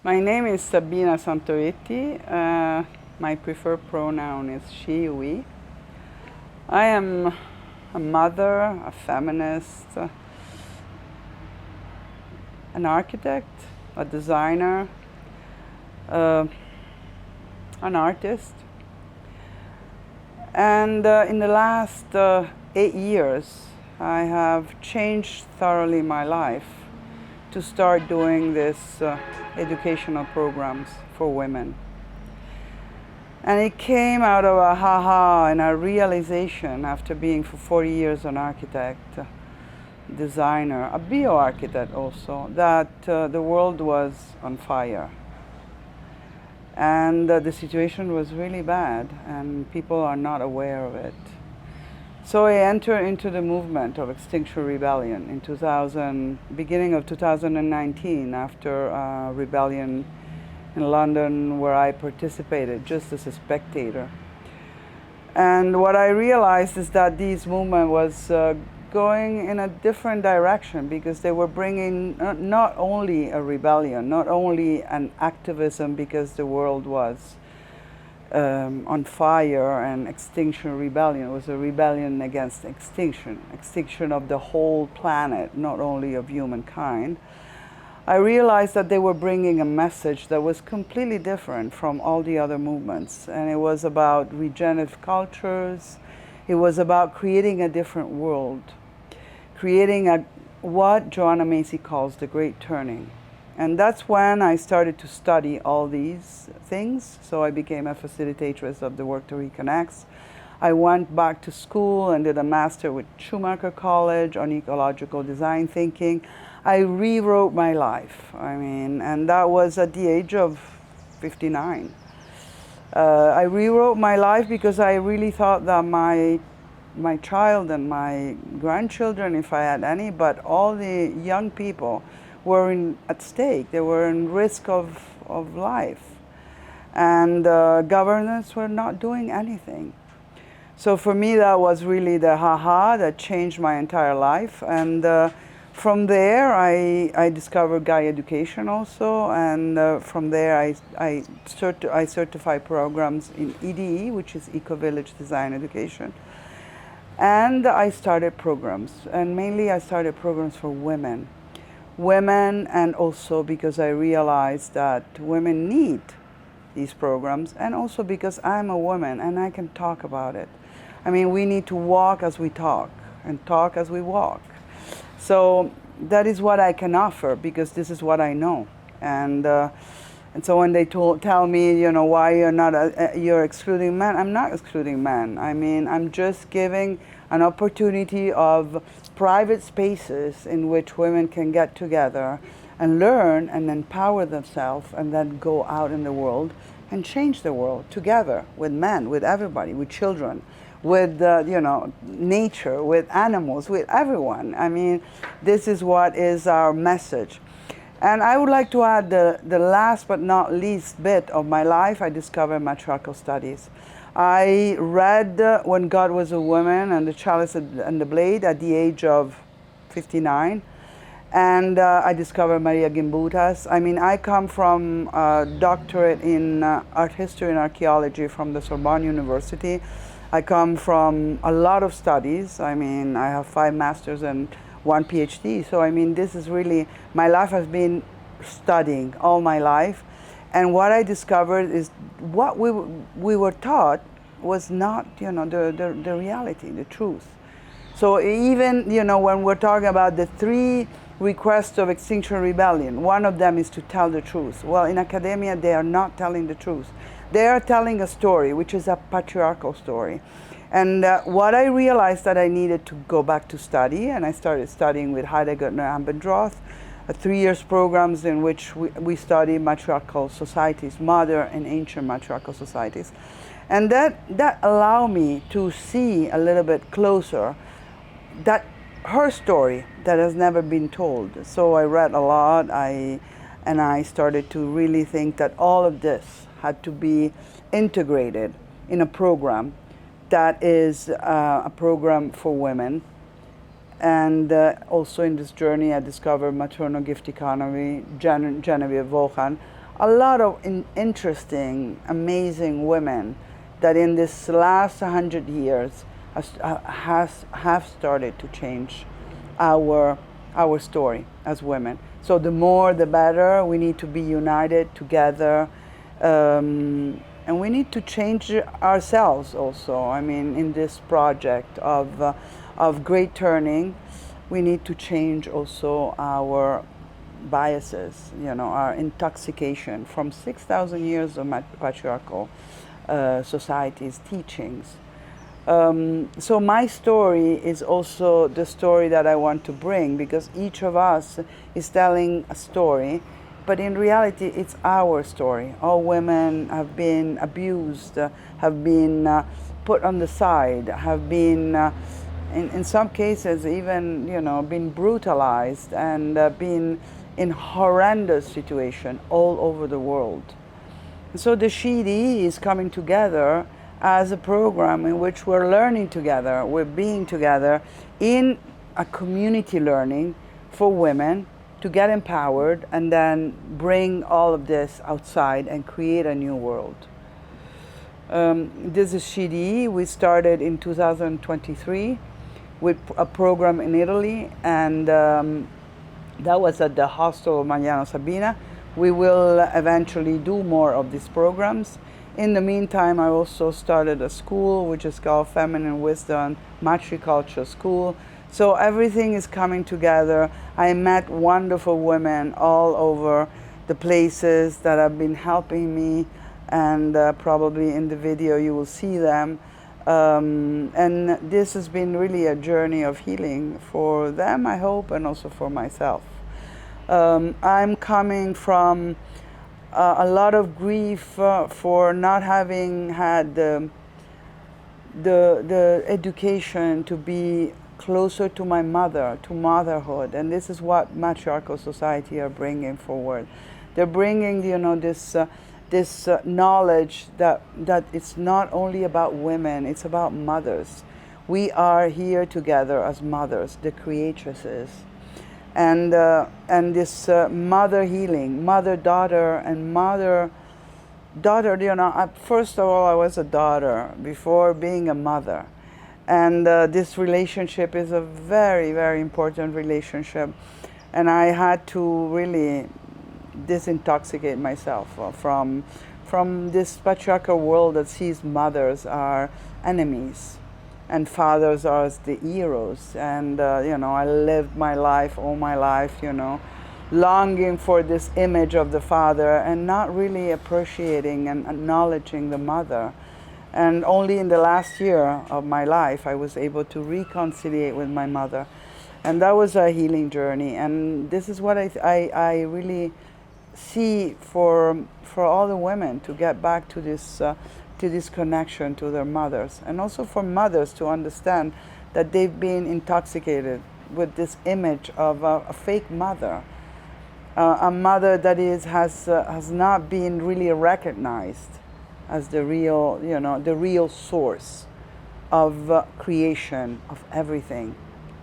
My name is Sabina Santovetti. My preferred pronoun is she, we. I am a mother, a feminist, an architect, a designer, an artist. And in the last 8 years, I have changed thoroughly my life to start doing this educational programs for women. And it came out of a ha-ha and a realization after being for 40 years an architect, designer, a bioarchitect also, that the world was on fire. And the situation was really bad and people are not aware of it. So I entered into the movement of Extinction Rebellion in beginning of 2019, after a rebellion in London where I participated just as a spectator. And what I realized is that this movement was going in a different direction, because they were bringing not only a rebellion, not only an activism because the world was on fire, and Extinction Rebellion was a rebellion against extinction of the whole planet, not only of humankind. I realized that they were bringing a message that was completely different from all the other movements, and it was about regenerative cultures. It was about creating a different world, creating what Joanna Macy calls the Great Turning. And that's when I started to study all these things. So I became a facilitatress of the work to Reconnects. I went back to school and did a master with Schumacher College on ecological design thinking. I rewrote my life, and that was at the age of 59. I rewrote my life because I really thought that my child and my grandchildren, if I had any, but all the young people were at stake. They were in risk of life. And governments were not doing anything. So for me, that was really the ha-ha that changed my entire life. And from there, I discovered Gaia Education also. And from there, I certify programs in EDE, which is Ecovillage Design Education. And I started programs. And mainly I started programs for women. And also because I realized that women need these programs, and also because I'm a woman and I can talk about it. We need to walk as we talk and talk as we walk. So that is what I can offer, because this is what I know. And so when they tell me, why you're excluding men, I'm not excluding men. I'm just giving an opportunity of private spaces in which women can get together and learn and empower themselves, and then go out in the world and change the world together with men, with everybody, with children, with nature, with animals, with everyone. This is what is our message. And I would like to add the last but not least bit of my life. I discovered matriarchal studies. I read When God Was a Woman and the Chalice and the Blade at the age of 59. And I discovered Maria Gimbutas. I come from a doctorate in art history and archaeology from the Sorbonne University. I come from a lot of studies. I have 5 masters and 1 PhD. So this is really, my life has been studying all my life. And what I discovered is what we were taught was not, the reality, the truth. So even, when we're talking about the 3 requests of Extinction Rebellion, one of them is to tell the truth. Well, in academia, they are not telling the truth. They are telling a story, which is a patriarchal story. And what I realized that I needed to go back to study, and I started studying with Heidegger and Abendroth, 3 years programs in which we study matriarchal societies, modern and ancient matriarchal societies. And that allowed me to see a little bit closer that her story that has never been told. So I read a lot, and I started to really think that all of this had to be integrated in a program that is a program for women. And also in this journey, I discovered maternal gift economy, Genevieve Vaughan. a lot of interesting, amazing women that in this last 100 years have started to change our story as women. So the more the better. We need to be united together, and we need to change ourselves also. I mean, in this project of great turning, we need to change also our biases, you know, our intoxication from 6,000 years of patriarchal society's teachings. So my story is also the story that I want to bring, because each of us is telling a story, but in reality it's our story. All women have been abused, have been put on the side, have been in some cases even, you know, been brutalized and been in horrendous situation all over the world. So the SHE-EDE is coming together as a program in which we're learning together, we're being together in a community learning for women to get empowered and then bring all of this outside and create a new world. This is SHE-EDE. We started in 2023 with a program in Italy, and that was at the hostel of Mariano Sabina. We will eventually do more of these programs. In the meantime, I also started a school which is called Feminine Wisdom Matriculture School. So everything is coming together. I met wonderful women all over the places that have been helping me, and probably in the video you will see them. And this has been really a journey of healing for them, I hope, and also for myself. I'm coming from a lot of grief for not having had the education to be closer to my mother, to motherhood, and this is what matriarchal society are bringing forward. They're bringing, you know, this knowledge that it's not only about women, it's about mothers. We are here together as mothers, the creatresses. And this mother healing, mother-daughter and mother-daughter, you know, first of all, I was a daughter before being a mother. And this relationship is a very, very important relationship. And I had to really disintoxicate myself from this patriarchal world that sees mothers are enemies and fathers are the heroes. And you know, I lived my life, all my life, you know, longing for this image of the father and not really appreciating and acknowledging the mother. And only in the last year of my life I was able to reconcile with my mother, and that was a healing journey. And this is what I really see for all the women to get back to this connection to their mothers, and also for mothers to understand that they've been intoxicated with this image of a fake mother, a mother that has not been really recognized as the real, you know, the real source of creation of everything.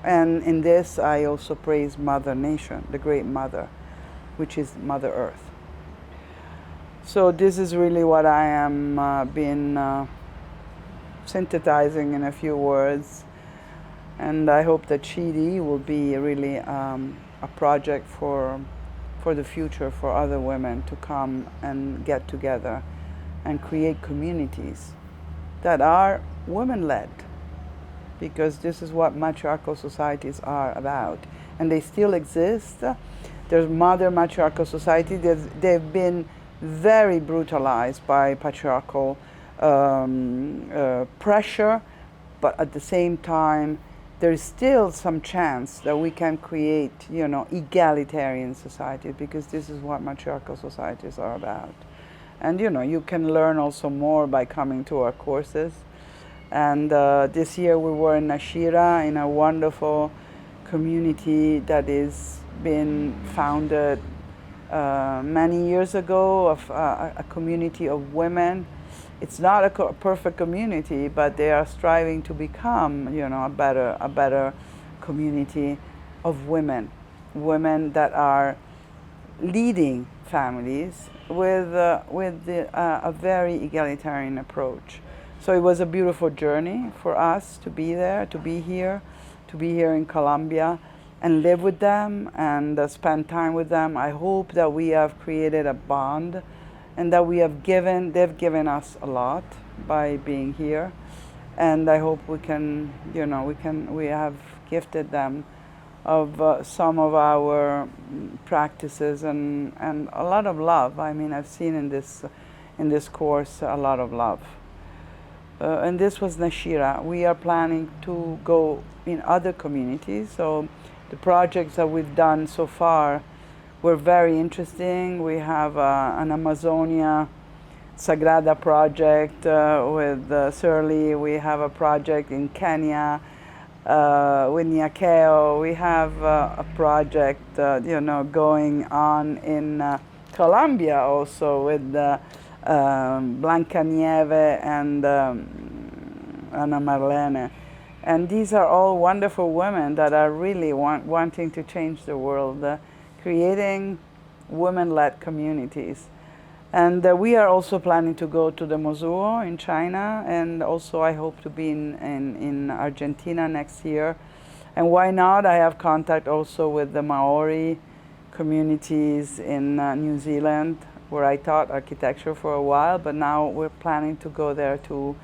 And in this I also praise Mother Nation, the great mother, which is Mother Earth. So this is really what I am been synthesizing in a few words, and I hope that SHE-EDE will be really a project for the future, for other women to come and get together and create communities that are women-led, because this is what matriarchal societies are about, and they still exist. There's modern matriarchal society. They've been very brutalized by patriarchal pressure, but at the same time, there is still some chance that we can create, you know, egalitarian societies, because this is what matriarchal societies are about. And you know, you can learn also more by coming to our courses. And this year we were in Nashira, in a wonderful community that is been founded many years ago, of a community of women. It's not a perfect community, but they are striving to become, you know, a better community of women that are leading families with a very egalitarian approach. So it was a beautiful journey for us to be there, to be here in Colombia and live with them and spend time with them. I hope that we have created a bond and that they've given us a lot by being here. And I hope we have gifted them of some of our practices and a lot of love. I mean, I've seen in this course a lot of love. And this was Nashira. We are planning to go in other communities. So the projects that we've done so far were very interesting. We have an Amazonia Sagrada project with Surly. We have a project in Kenya with Nyakeo. We have a project going on in Colombia also with Blanca Nieve and Ana Marlene. And these are all wonderful women that are really wanting to change the world, creating women-led communities. And we are also planning to go to the Mozuo in China, and also I hope to be in Argentina next year. And why not? I have contact also with the Maori communities in New Zealand, where I taught architecture for a while, but now we're planning to go there to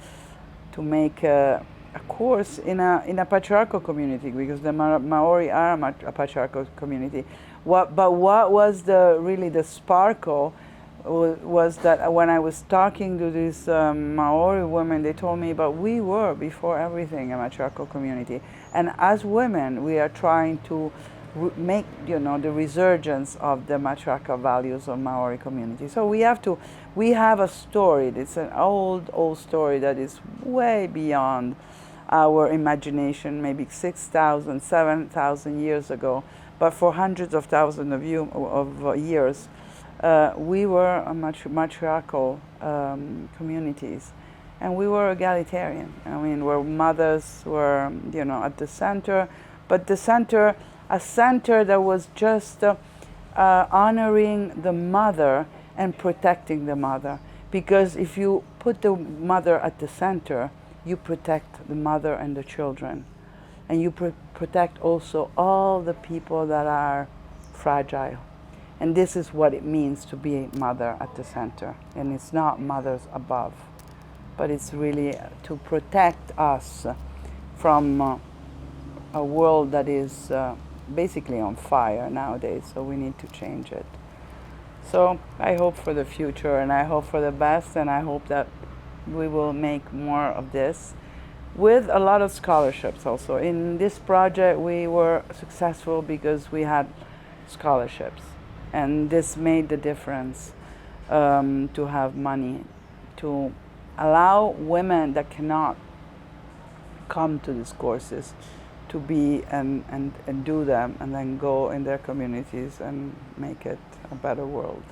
make a course in a patriarchal community, because the Maori are a patriarchal community. What was really the sparkle was that when I was talking to these Maori women, they told me, but we were before everything a matriarchal community, and as women we are trying to make the resurgence of the matriarchal values of Maori community. So we have a story. It's an old story that is way beyond our imagination, maybe 6,000, 7,000 years ago. But for hundreds of thousands of years, we were a matriarchal communities, and we were egalitarian. I mean, where mothers were, at the center, but a center that was just honoring the mother and protecting the mother. Because if you put the mother at the center, you protect the mother and the children. And you protect also all the people that are fragile. And this is what it means to be a mother at the center. And it's not mothers above, but it's really to protect us from a world that is basically on fire nowadays, so we need to change it. So I hope for the future, and I hope for the best, and I hope that we will make more of this with a lot of scholarships also. In this project we were successful because we had scholarships, and this made the difference, to have money to allow women that cannot come to these courses to be and do them, and then go in their communities and make it a better world.